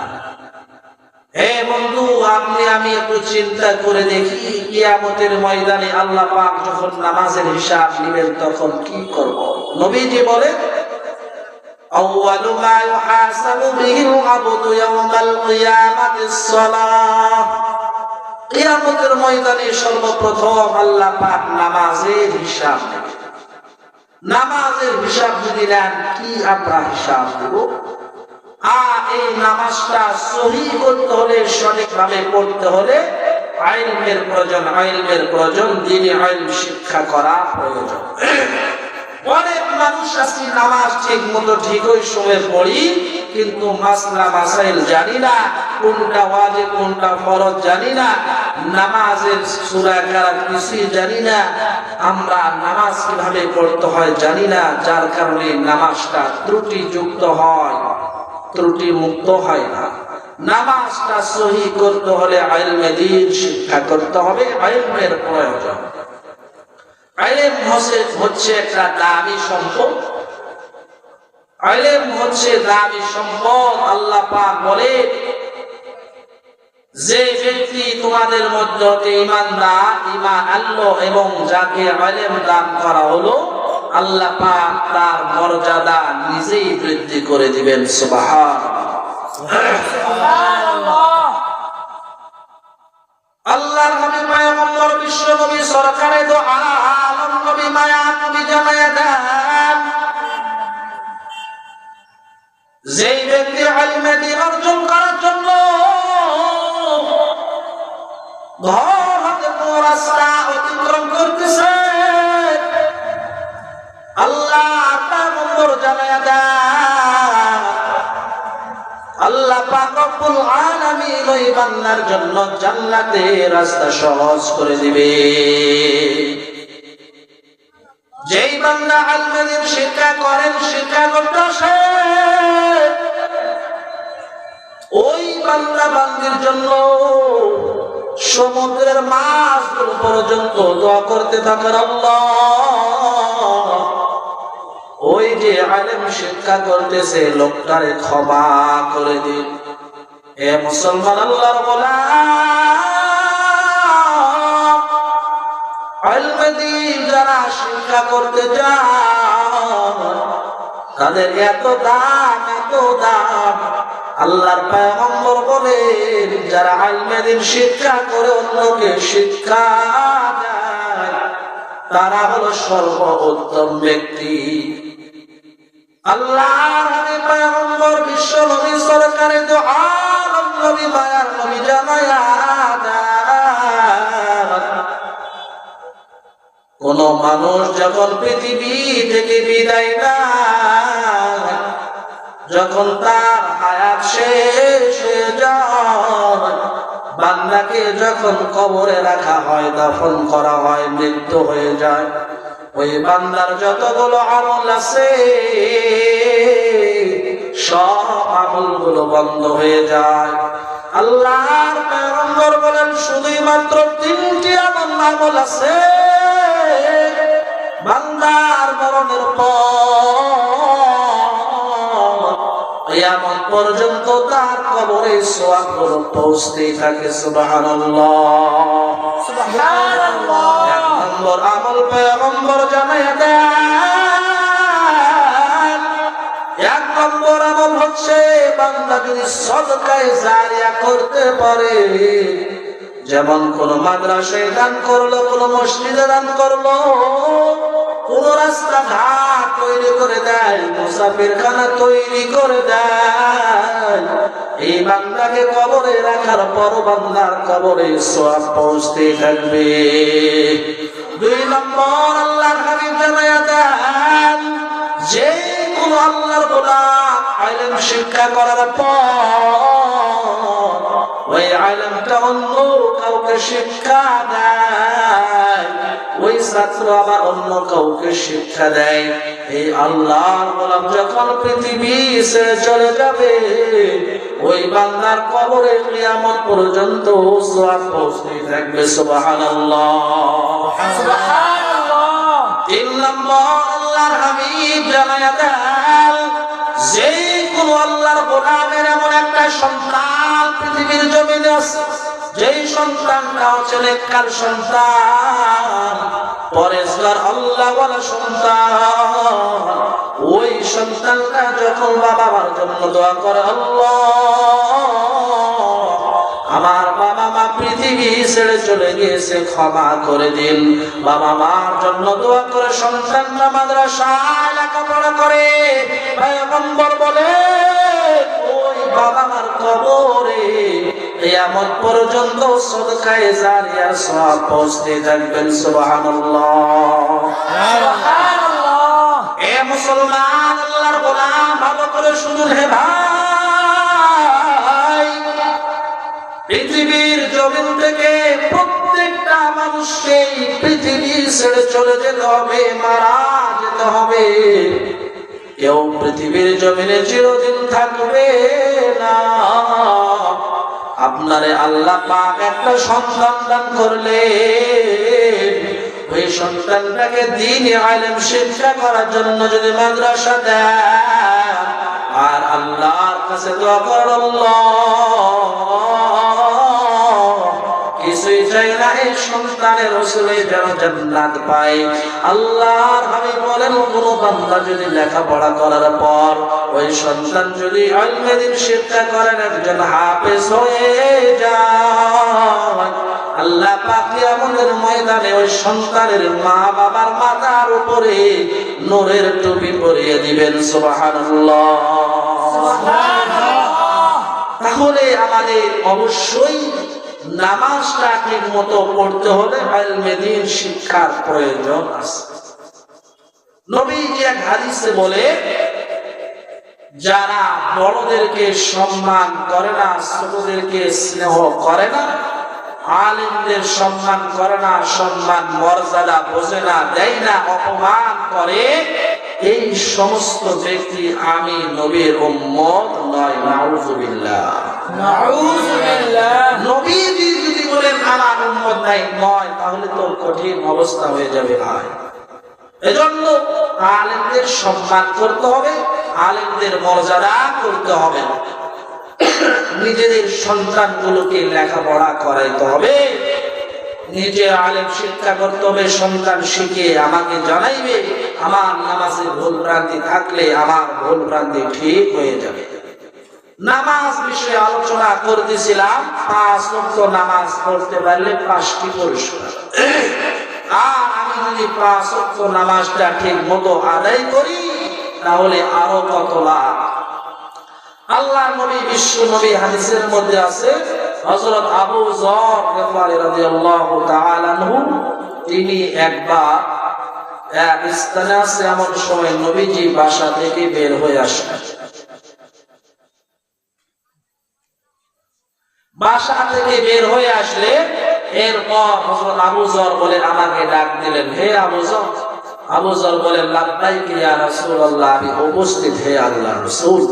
হে বন্ধু, আপনি আমি একটু চিন্তা করে দেখি, কিয়ামতের ময়দানে আল্লাহ পাক যখন নামাজের হিসাব নেবেন তখন কি করব? নবীজি বলে, আউয়ালু মা ইউহাসাবু বিহিল আবদু ইয়াওমাল কিয়ামাতিস সালাহ। কিয়ামতের ময়দানে সর্বপ্রথম আল্লাহ পাক নামাজের হিসাব নেবেন। নামাজের হিসাব যদি নেন, কি আমরা হিসাব দেব? আর এই নামাজটা সহি করতে হলে, সঠিকভাবে পড়তে হলে ইলমের প্রয়োজন, ইলমের প্রয়োজন, দ্বীনি ইলম শিক্ষা করা প্রয়োজন। অনেক মানুষ আছে নামাজ ঠিক মতো ঠিকই সময়ে পড়ি, কিন্তু মাসলা মাসাইল জানি না, কোনটা ওয়াজিব কোনটা ফরজ জানি না, নামাজের সূরা কারা কিছুই জানি না, আমরা নামাজ কিভাবে পড়তে হয় জানি না, যার কারণে নামাজটা ত্রুটিযুক্ত হয়, ত্রুটি মুক্ত হয় না। নামাজটা সহি করতে হলে ইলমে দ্বীন শিক্ষা করতে হবে, ইলমের প্রয়োজন। ইলম হচ্ছে একটা দামি সম্পদ, ইলম হচ্ছে দামি সম্পদ। আল্লাহ পাক বলে, যে ব্যক্তি তোমাদের মধ্যে ঈমানদার, ঈমান আনলো এবং যাকে ইলম দান করা হলো, আল্লাহ পাক তার মর্যাদা নিজেই বৃদ্ধি করে দিবেন। সুবহানাল্লাহ। আল্লাহর নবী পয়গম্বর বিশ্ব নবী সরকারে দো আলম নবী মায়া নবী জানায়া দেন, যেই ব্যক্তি ইলমে দ্বীন অর্জন করার জন্য ঘর হতে রাস্তা অতিক্রম করতেছে, আল্লাহ পয়গম্বর জানায়া দেন, আল্লাহ আল্লাহ পাক রব্বুল আলামিন ওই বান্দার জন্য জান্নাতের রাস্তা সহজ করে দিবে। যেই বান্দা আলমের শিক্ষা করেন, শিক্ষা করতে আসে, ওই বান্দা বান্দির জন্য সমুদ্রের মাছগুলো পর্যন্ত দোয়া করতে থাকেন, আল্লাহ ওই যে আলেম শিক্ষা করতেছে লোকটারে ক্ষমা করে দিন। এ মুসলমান আল্লাহর গোলাম, ইলমে দ্বীন যারা শিক্ষা করতে যায় তাদের এত দাম, এত দাম। আল্লাহর পয়গম্বর বলেন, যারা ইলমে দ্বীন শিক্ষা করে অন্যকে শিক্ষা দেয় তারা হলো সর্বোত্তম ব্যক্তি। আল্লাহর হাবিব পয়গম্বর বিশ্ব নবী সরকারে দু আলম নবী মায়ার নবী জানায়া দেন, কোন মানুষ যখন পৃথিবী থেকে বিদায় নেয়, যখন তার হায়াত শেষ হয়ে যায়, বান্দাকে যখন কবরে রাখা হয়, দাফন করা হয়, মৃত্যু হয়ে যায়, ওই বান্দার যতগুলো আমল আছে সব আমলগুলো বন্ধ হয়ে যায়। আল্লাহর পয়গম্বর বলেন, শুধুই মাত্র 3টি আমল আছে বান্দার মরণের পর কিয়ামত পর্যন্ত তার কবরে সওয়াবগুলো পৌঁছতেই থাকে। সুবহানাল্লাহ, সুবহানাল্লাহ। এক নম্বর আমল পয়গম্বর জানায়া দেন, এক নম্বর আমল হচ্ছে বান্দা যদি সদকায়ে জারিয়া করতে পারে, যেমন কোন মাদ্রাসায় দান করলো, কোন মসজিদে দান করলো, কোন রাস্তাঘাট তৈরি করে দেয়, মুসাফিরখানা তৈরি করে দেয়, এই বান্দাকে কবরে রাখার পর বান্দার কবরে সওয়াব পৌঁছতে থাকবে। 2 নম্বর আল্লাহর হাবিব জানায়া দেন, যে কোন আল্লাহর গোলাম ইলম শিক্ষা করার পর ওই ইলমটা অন্য কাউকে শিক্ষা দেয়, ওই ছাত্র আবার অন্য কাউকে শিক্ষা দেয়, এই আল্লাহর গোলাম যখন পৃথিবী ছেড়ে চলে যাবে, ওই বান্দার কবরে কিয়ামত পর্যন্ত সওয়াব পৌঁছতে থাকবে। সুবহানাল্লাহ, সুবহানাল্লাহ। 3 নম্বর আল্লাহর হাবিব জানায়া দেন, যে কোন আল্লাহর গোলামের এমন একটা সন্তান পৃথিবীর জমিনে আছে, যেই সন্তানটা হচ্ছে নেককার সন্তান, পরেশগার আল্লাহওয়ালা সন্তান, ওই সন্তানটা যখন বাবা মার জন্য দোয়া করে, আল্লাহ আমার বাবা মা পৃথিবী ছেড়ে চলে গিয়েছে, ক্ষমা করে দিন, বাবা মার জন্য দোয়া করে সন্তানরা মাদ্রাসায় লেখাপড়া করে, পয়গম্বর বলে ওই বাবা মার কবরে কিয়ামত পর্যন্ত সদকায়ে জারিয়ার সওয়াব পৌঁছতে থাকবেন। সুবহানাল্লাহ, সুবহানাল্লাহ। এ মুসলমান আল্লাহর গোলাম, ভালো করে শুনুন হে ভাই, পৃথিবীর জমিন থেকে প্রত্যেকটা মানুষকে পৃথিবী ছেড়ে চলে যেতে হবে, মারা যেতে হবে। কেউ পৃথিবীর জমিনে চিরদিন থাকবে না। আপনারে আল্লাহ পাক একটা সন্তান দান করলে, ওই সন্তানটাকে দ্বীনি ইলম শিক্ষা করার জন্য যদি মাদ্রাসা দেন আর আল্লাহর কাছে দোয়া করেন, আল্লাহ কিছুই চাই না, এই সন্তানের ওসিলায় যেন জান্নাত পায়। আল্লাহর হাবিব বলেন, কোন বান্দা যদি লেখাপড়া করার পর ওই সন্তান যদি ইলমে দ্বীন শিক্ষা করেন, একজন হাফেজ হয়ে যায়, আল্লাহ পাক কিয়ামতের ময়দানে ওই সন্তানের মা বাবার মাথার উপরে নূরের টুপি পরিয়ে দিবেন। সুবহানাল্লাহ, সুবহানাল্লাহ। তাহলে আমাদের অবশ্যই নামাজটা ঠিক মতো পড়তে হলে ইলমে দ্বীন শিক্ষার প্রয়োজন আছে। নবীজি এক হাদিসে বলে, যারা বড়দেরকে সম্মান করে না, ছোটদেরকে স্নেহ করে না, আলেমদের সম্মান করে না, সম্মান মর্যাদা বোঝে না, দেয় না, অপমান করে, এই সমস্ত ব্যক্তি আমি নবীর উম্মত নয়। নাউযুবিল্লাহ, নাউযুবিল্লাহ। নবীজি যদি বলেন আমার উম্মত নয়, তাহলে তো কঠিন অবস্থা হয়ে যাবে ভাই। এজন্য আলেমদের সম্মান করতে হবে, আলেমদের মর্যাদা করতে হবে, নিজেদের সন্তানগুলোকে লেখাপড়া করাইতে হবে, নিজে আলেম শিক্ষা করতে হবে, সন্তান শিখে আমাকে জানাইবে, আমার নামাজে ভুল ভ্রান্তি থাকলে আমার ভুল ভ্রান্তি ঠিক হয়ে যাবে। নামাজ বিষয়ে আলোচনা করতেছিলাম, 5 ওয়াক্ত নামাজ পড়তে পারলে 5টি পুরস্কার। আর আমি যদি 5 ওয়াক্ত নামাজটা ঠিক মতো আদায় করি তাহলে আরো কত লাভ। আল্লাহ নবী, বিশ্ব নবী, হাদিসের মধ্যে আছে হযরত আবু যর গফারি রাদিয়াল্লাহু তাআলা আনহু, তিনি একবার এক স্থানে আছে, এমন সময় নবীজি বাসা থেকে বের হয়ে আসলেন। বাসা থেকে বের হয়ে আসলে এরপর হযরত আবু যর বলে আমাকে ডাক দিলেন, হে আবু যর। আবু যর বলেন, লাব্বাইক ইয়া রাসূলুল্লাহ, আমি উপস্থিত হে আল্লাহর রাসূল।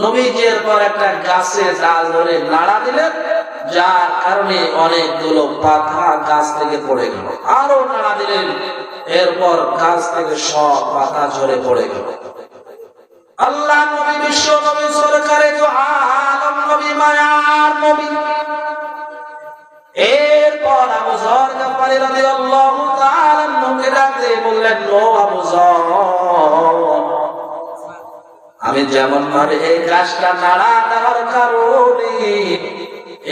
নবীজি এরপর একটা গাছের ডাল ধরে নাড়া দিলেন, যার কারণে অনেকগুলো পাতা গাছ থেকে পড়ে গেল। আরো নাড়া দিলেন, এরপর গাছ থেকে সব পাতা ঝরে পড়ে গেল। আল্লাহ নবী, বিশ্ব নবী, সরকারে তো আলম নবী, মায়ার নবী। এরপর আবু যর গফারি রাদিয়াল্লাহু তাআলা আনহুকে ডাকতে বললেন, ও আবু যর, আমি যেমন ভাবে এই গাছটা নাড়া দেওয়ার কারণে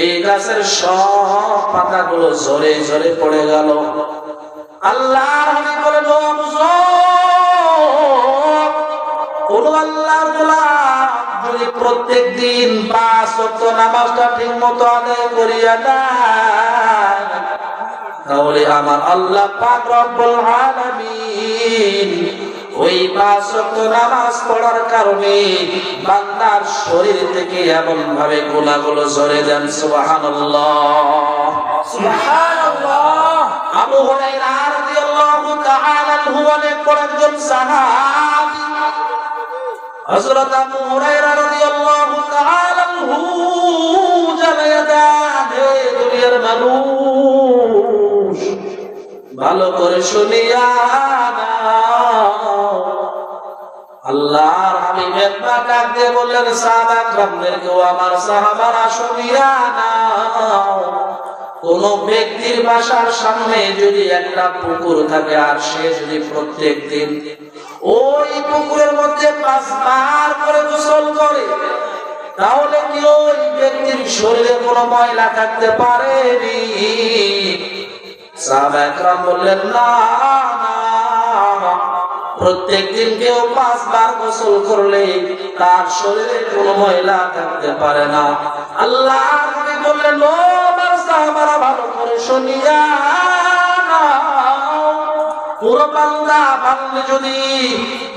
এই গাছের সব পাতাগুলো ঝরে ঝরে পড়ে গেল। আল্লাহর হাবিব বলেন, ও আবু যর, কোন আল্লাহর গোলাম যদি প্রত্যেকদিন 5 ওয়াক্ত নামাজটা ঠিক মতো আদায় করিয়া দেয়, তাহলে আমার আল্লাহ পাক রব্বুল আলামিন ওই 5 ওয়াক্ত নামাজ পড়ার কারণে বান্দার শরীর থেকে এমন ভাবে গুনাহগুলো ঝরে দেন। সুবহানাল্লাহ, সুবহানাল্লাহ। আবু হুরায়রা রাদিয়াল্লাহু তাআলা আনহু অনেক বড় একজন সাহাবী। হযরত আবু হুরায়রা রাদিয়াল্লাহু তাআলা আনহু জানায়া দেন, হে দুনিয়ার মানুষ, ভালো করে শুনিয়া নাও। আল্লাহর হাবিব একবার ডাক দিয়ে বললেন, সাহাবা کرامদেরকেও আমার সাহাবারা শুনিয়া নাও। কোন ব্যক্তির বাসার সামনে যদি একটা পুকুর থাকে আর সে যদি প্রত্যেকদিন ওই পুকুরের মধ্যে 5 বার করে গোসল করে, তাহলে কি ওই ব্যক্তির শরীরে কোনো ময়লা থাকতে পারেনি? সাহাবা کرام বললেন, না, প্রত্যেকদিন কেউ 5 বার গোসল করলে তার শরীরে কোনো ময়লা থাকতে পারে না। আল্লাহ নবী বললেন, ও আমার সাহাবারা, ভালো করে শুনিয়া নাও। পুরো বান্দা বান্দা যদি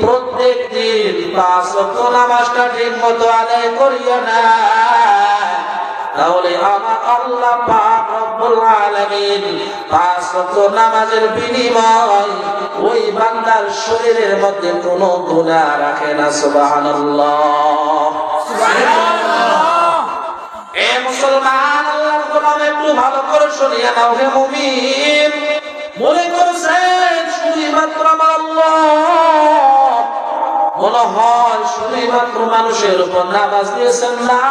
প্রত্যেকদিন 5 ওয়াক্ত নামাজটা ঠিক মতো আদায় করিয়া নেয়, তাহলে আমার আল্লাহ পাক রব্বুল আলামিন 5 ওয়াক্ত নামাজের বিনিময় ওই বান্দার শরীরের মধ্যে কোনো গুনাহ রাখে না। সুবহানাল্লাহ, সুবহানাল্লাহ। এ মুসলমান, আল্লাহর গোলাম, একটু ভালো করে শুনিয়া নাও। হে মুমিন, মনে করছেন শুধুমাত্র আমার আল্লাহ, মনে হয় শুধুমাত্র মানুষের উপর নামাজ দিয়েছেন? না,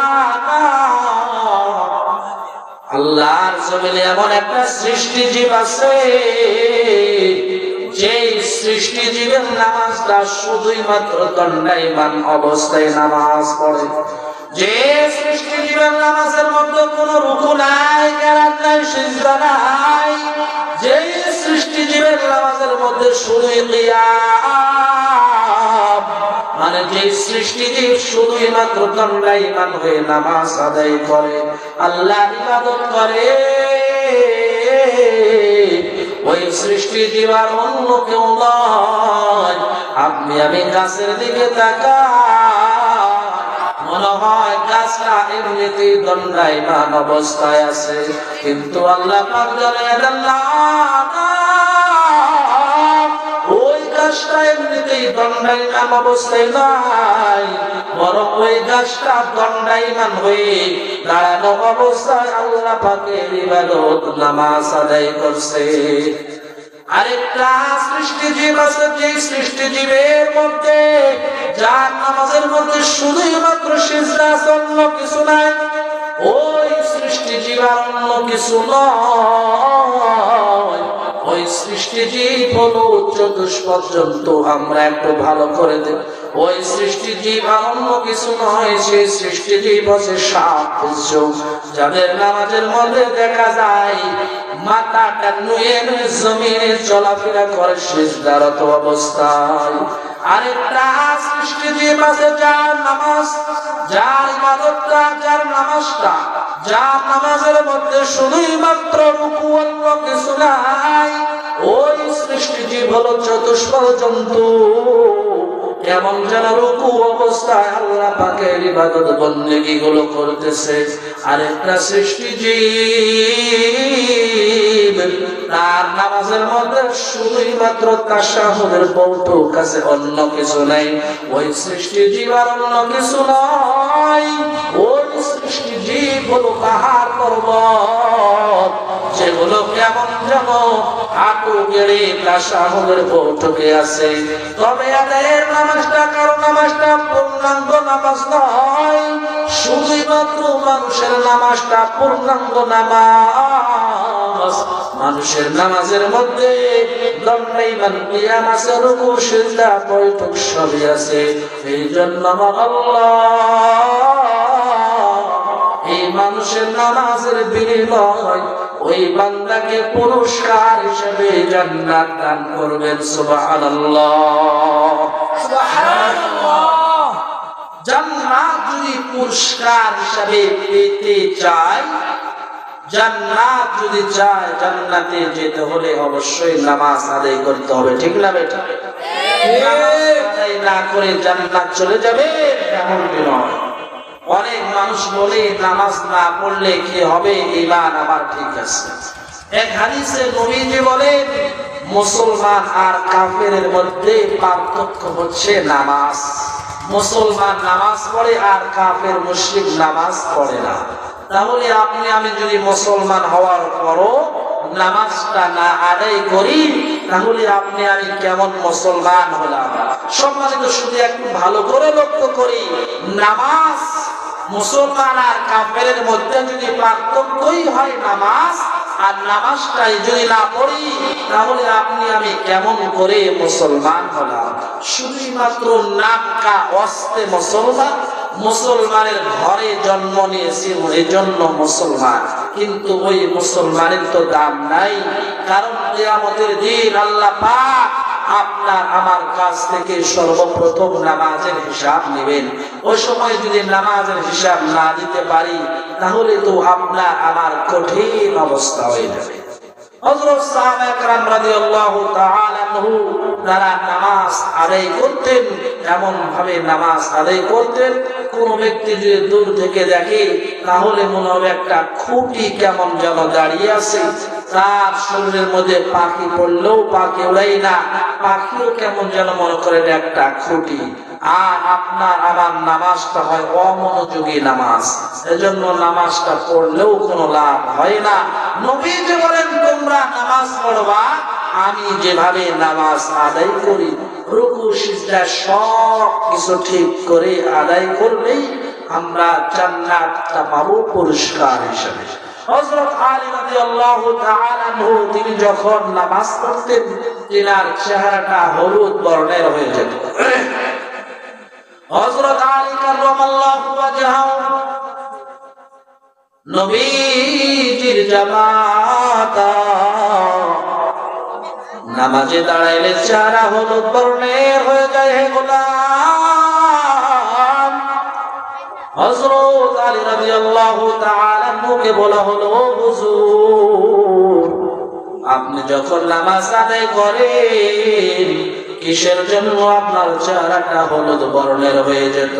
আল্লাহর জমিনে এমন একটা সৃষ্টিজীব আছে, যে সৃষ্টিজীবের নামাজটা শুধুই মাত্র দণ্ডায়মান অবস্থায় নামাজ পড়ে। যে সৃষ্টিজীবের নামাজের মধ্যে কোনো রুকু নাই, কেরাত নাই, সিজদা নাই। যে সৃষ্টিজীবের নামাজের মধ্যে শুধুই কিয়াম, মানে যে সৃষ্টিজীব শুধুই মাত্র দণ্ডায়মান হয়ে নামাজ আদায় করে, আল্লাহ ইবাদত করে, ওই সৃষ্টিজীব আর অন্য কেউ নয়। আপনি আমি গাছের দিকে তাকাই, মনে হয় গাছটা এমনিতেই দণ্ডায়মান অবস্থায় আছে, কিন্তু আল্লাহ পাক জানিয়ে দেন না, ওই গাছটা এমনিতেই দণ্ডায়মান অবস্থায় নাই, বরং ওই গাছটা দণ্ডায়মান হয়ে দাঁড়ানো অবস্থায় আল্লাহ পাকের ইবাদত নামাজ আদায় করছে। আরেকটা সৃষ্টিজীব আছে, যে সৃষ্টিজীবের মধ্যে যার নামাজের মধ্যে শুধুই মাত্র সিজদা আছে, অন্য কিছু নাই। ওই সৃষ্টিজীব আর অন্য কিছু নয়, ওই সৃষ্টিজীব হলো চতুষ্পদ জন্তু। আমরা একটু ভালো করে দেব, ওই সৃষ্টিজীব আর অন্য কিছু নয়, সেই সৃষ্টিজীব হচ্ছে সাপ, যাদের নামাজের মধ্যে দেখা যায় মাথাটা নুয়ে নুয়ে জমিনে চলাফেরা করে সিজদারত অবস্থায়। আরেকটা সৃষ্টিজীব আছে যার নামাজ, যার ইবাদতটা, যার নামাজটা, যার নামাজের মধ্যে শুধুই মাত্র রুকু, অন্য কিছু নাই। ওই সৃষ্টিজীব হলো চতুষ্পদ জন্তু, কেমন যেন রুকু অবস্থায় আল্লাহ পাকের ইবাদত বন্দেগী গুলো করতেছে। আরেকটা সৃষ্টিজীব তার নামাজের মধ্যে শুধুই মাত্র তাশাহুদের বৈঠক কাছে, অন্য কিছু নাই। ওই সৃষ্টিজীব আর অন্য কিছু নয়, ওই সৃষ্টিজীব হলো পাহাড় পর্বত, যেগুলো কেমন যেন হাঁটু গেড়ে তাশাহুদের বৈঠকে আছে। তবে এদের নামাজটা, কারো নামাজটা পূর্ণাঙ্গ নামাজ নয়, শুধুই মাত্র মানুষের নামাজটা পূর্ণাঙ্গ নামাজ। মানুষের নামাজের মধ্যে দণ্ডায়মান কিয়াম আছে, রুকু, সিজদা, বৈঠক সবই আছে। এই জন্য আমার আল্লাহ এই মানুষের নামাজের বিনিময় ওই বান্দাকে পুরস্কার হিসেবে জান্নাত দান করবেন। সুবহানাল্লাহ, সুবহানাল্লাহ। জান্নাত যদি পুরস্কার হিসেবে পেতে চাই, জান্নাত যদি চায়, জান্নাতে যেতে হলে অবশ্যই নামাজ আদায় করতে হবে, ঠিক না বেটা? নামাজ আদায় না করে জান্নাত চলে যাবে এমনটি নয়। অনেক মানুষ বলে নামাজ না পড়লে কি হবে, ঈমান আমার ঠিক আছে। এক হাদিসে নবীজি বলেন, মুসলমান আর কাফেরের মধ্যে পার্থক্য হচ্ছে নামাজ। মুসলমান নামাজ পড়ে আর কাফের মুশরিক নামাজ পড়ে না। তাহলে আপনি আমি যদি মুসলমান হওয়ার পরও নামাজটা না আদায় করি, তাহলে আপনি আমি কেমন মুসলমান হলাম? সম্মানিত শুধু একটু ভালো করে লক্ষ্য করি, নামাজ মুসলমান আর কাফেরের মধ্যে যদি পার্থক্যই হয় নামাজ, আর নামাজটাই যদি না পড়ি, তাহলে আপনি আমি কেমন করে মুসলমান হলাম? শুধুই মাত্র নামকা অস্তে মুসলমান, মুসলমানের ঘরে জন্ম নিয়েছি এই জন্য মুসলমান, কিন্তু ওই মুসলমানের তো দাম নাই। কারণ কিয়ামতের দিন আল্লাহ পাক আপনার আমার কাছ থেকে সর্বপ্রথম নামাজের হিসাব নেবেন। ওই সময় যদি নামাজের হিসাব না দিতে পারি, তাহলে তো আপনার আমার কঠিন অবস্থা হয়ে যাবে। হযরত সাহাবা একরাম রাদিয়াল্লাহু তাআলা আনহু তারা নামাজ আদায় করতেন, এমন ভাবে নামাজ আদায় করতেন, কোন ব্যক্তি যদি দূর থেকে দেখে তাহলে মনে হবে একটা খুঁটি কেমন যেন দাঁড়িয়ে আছে, তার শরীরের মধ্যে পাখি পড়লেও পাখি উড়াই না, পাখিও কেমন যেন মনে করেন একটা খুঁটি। আর আপনার আমার নামাজটা হয় অমনোযোগী নামাজ, এজন্য নামাজটা পড়লেও কোনো লাভ হয় না। নবীজি বলেন, তোমরা নামাজ পড়বা আমি যেভাবে নামাজ আদায় করি, রুকু সিজদা সব কিছু ঠিক করে আদায় করলেই আমরা জান্নাতটা পাবো পুরস্কার হিসেবে। হযরত আলী রাদিয়াল্লাহু তাআলা আনহু তিনি যখন নামাজ পড়তেন, তিনার চেহারাটা হলুদ বর্ণের হয়ে যেত। হযরত আলী কাররামাল্লাহু ওয়াজহাহু নবীজির জামাতা নামাজে দাঁড়াইলে চেহারা হলুদ বর্ণের হয়ে যায়। হে গোলাম, হযরত আলী রাদিয়াল্লাহু তাআলা আনহুকে বলা হলো, হুজুর আপনি যখন নামাজ আদায় করেন কিসের জন্য আপনার চেহারাটা হলুদ বর্ণের হয়ে যেত?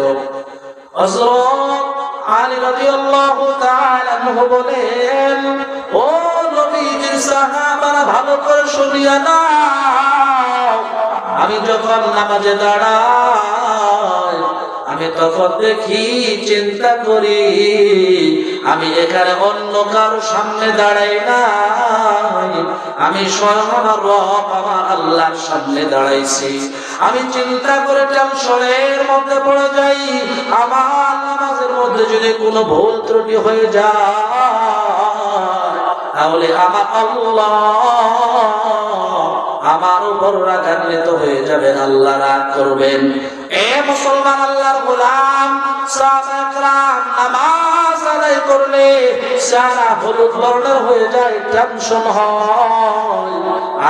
হযরত আলী রাদিয়াল্লাহু তাআলা আনহু বলেন, ও নবীজির সাহাবারা ভালো করে শুনিয়া নাও, আমি যখন নামাজে দাঁড়াই আমি তখন দেখি, চিন্তা করি আমি এখানে অন্য কারো সামনে দাঁড়াই না, আমি স্বয়ং আমার রব আমার আল্লাহর সামনে দাঁড়াইছি। আমি চিন্তা করে টেনশনের মধ্যে পড়ে যাই, আমার নামাজের মধ্যে যদি কোনো ভুল ত্রুটি হয়ে যায় তাহলে আমার আল্লাহ আমার উপর রাগান্বিত হয়ে যাবেন, আল্লাহ রাগ করবেন। এ মুসলমান আল্লাহর গোলাম, সাহাবায়ে কেরাম নামাজ আদায় করলে সারা হলুদ বর্ণের হয়ে যায়, টেনশন হয়।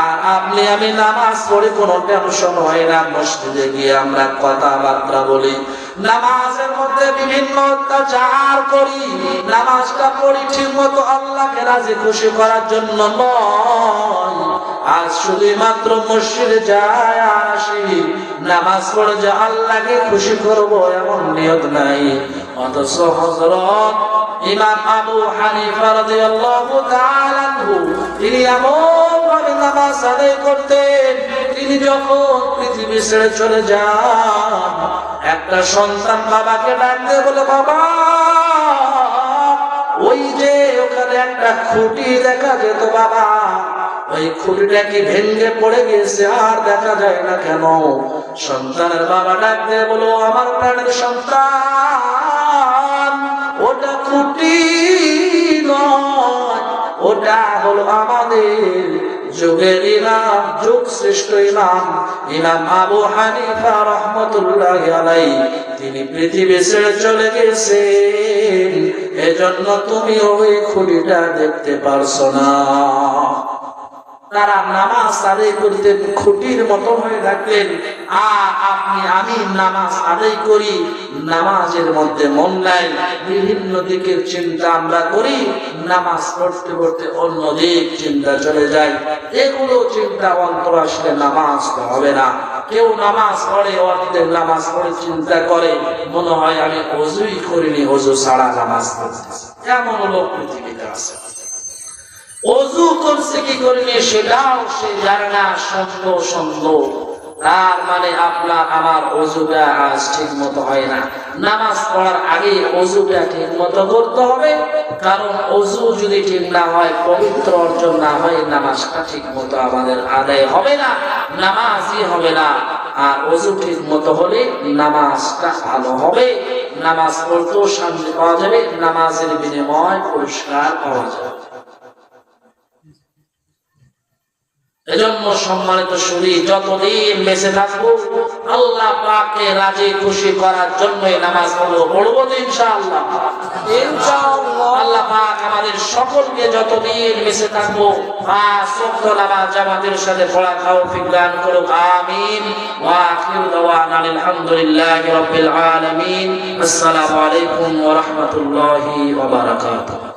আর আপনি আমি নামাজ পড়ে কোনো টেনশন হয় না। মসজিদে গিয়ে আমরা কথাবার্তা বলি, নামাজের মধ্যে বিভিন্ন অত্যাচার করি, নামাজটা পড়ি ঠিক মতো আল্লাহকে রাজি খুশি করার জন্য নয়। আজ শুধুমাত্র মসজিদে যায় আর আসি, নামাজ পড়ে যে আল্লাহকে খুশি করব এমন নিয়ত নাই। অথচ হযরত ইমাম আবু হানিফা রাদিয়াল্লাহু তাআলা আনহু তিনি এমন ভাবে নামাজ আদায় করতেন, তিনি যখন পৃথিবী ছেড়ে চলে যান একটা সন্তান বাবাকে ডাকতে বলে, বাবা ওই যে ওখানে একটা খুঁটি দেখা যেত বাবা, ওই খুঁটিটা কি ভেঙে পড়ে গেছে আর দেখা যায় না কেন? সন্তানের বাবা ডাকতে বলো, আমার প্রাণের সন্তান, ওটা খুঁটি নয়, ওটা হলো আমাদের যুগের ইমাম, যুগ শ্রেষ্ঠ ইমাম ইমাম আবু হানিফা রাহমাতুল্লাহি আলাইহি। তিনি পৃথিবী ছেড়ে চলে গেছেন, এজন্য তুমি ওই খুঁটিটা দেখতে পারছো না। তারা নামাজ আদায় করতে খুঁটির মতো হয়ে থাকলেন, আর আপনি আমি নামাজ আদায় করি, নামাজের মধ্যে মন নাই, বিভিন্ন দিকের চিন্তা আমরা করি, নামাজ পড়তে পড়তে অন্য দিক চিন্তা চলে যায়। এগুলো চিন্তা অন্তর আসলে নামাজ তো হবে না। কেউ নামাজ পড়ে, অর্ধেক নামাজ পড়ে চিন্তা করে মনে হয় আমি ওযুই করিনি, ওযু ছাড়া নামাজ পড়তেছি। এমন লোক পৃথিবীতে আছে। ওযু করছে কি করিনি সেটাও সে জানে না, সন্দেহ। তার মানে আপনার আমার ওযুটা আজ ঠিক মতো হয় না। নামাজ পড়ার আগে ওযুটা ঠিক মতো করতে হবে, কারণ ওযু যদি ঠিক না হয়, পবিত্র অর্জন না হয়, নামাজটা ঠিক মতো আমাদের আদায় হবে না, নামাজই হবে না। আর ওযু ঠিক মতো হলে নামাজটা ভালো হবে, নামাজ পড়তেও শান্তি পাওয়া যাবে, নামাজের বিনিময় পুরস্কার পাওয়া যাবে। এজন্য সম্মানিত শুনি, যতদিন বেঁচে থাকবো আল্লাহ পাককে রাজি খুশি করার জন্য নামাজ পড়বো তো ইনশাআল্লাহ। আল্লাহ পাক আমাদের সকলকে যতদিন বেঁচে থাকবো পাঁচ ওয়াক্ত নামাজ জামাতের সাথে পড়ার তৌফিক দান করুক, আমিন। ওয়া আখিরু দাওয়ানা আলহামদুলিল্লাহি রাব্বিল আলামিন। আসসালামু আলাইকুম ওয়া রাহমাতুল্লাহি ওয়া বারাকাতুহু।